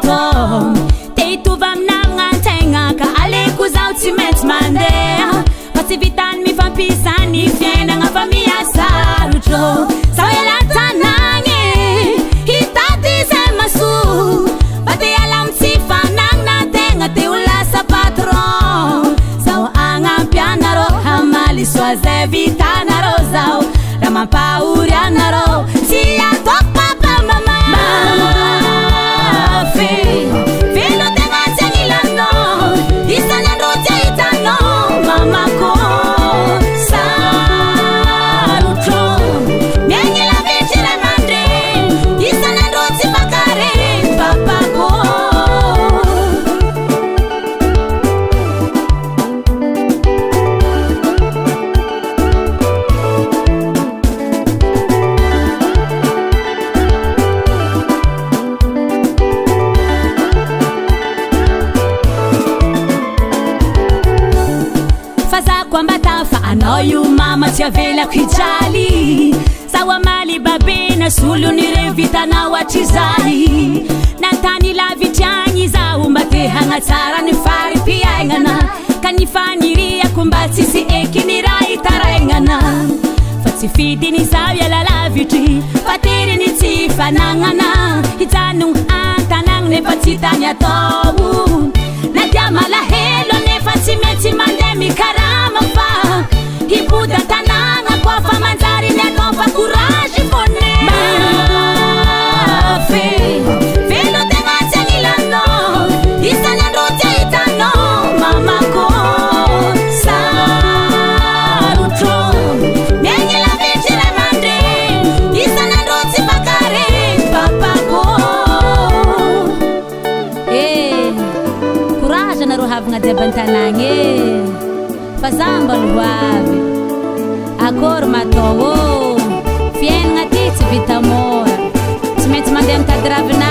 bateau te hitovy aminamigna antegna ka aleko zaho tsy maintsy mandeha fa tsy vitany mifampisany fiainagna fa miasarotro zaho ela tanagny hitady zay masoa fa te ala amitsy fanagna tegna te ho lasa patron zaho agnampy anarô hamaly soa zay vitanarô zaho raha mampahory anarô tsy ataoko papa mama velo tegna tsy agnilanao isany andro tsy ahitanao mamako sarotro miaigny lavitry ray aman-dreny isany andro tsy fakareny papako Kwambatafa anao io mama tsy avelako hijaly zaho amaly babena solo nirevitanao hatrizay nantany lavitry agny zaho mba te hagnatsara ny fari-piaignana ka ny faniriako mba tsisy eky ny raha hitarainana fa tsy fidiny zaho iala lavitry fa teriny tsy fanagnana hijanogno antanagny nefa tsy tany atao nadia malahelo nefa tsy maintsy mandeha mikarama fa hiboda tanagna koa fa manjary ny atao fa courage fone velo tegna tsy agnilanao isany andro tsy ahitanao mamako sarotro miaigny lavitry ray aman-dreny isany andro tsy fakareny papako courage anarô havagna jiaby an-tanagny fa zaho mbalo hoavy akory matao fiainagna ty tsy vita mora tsy maintsy mandeha mitady ravina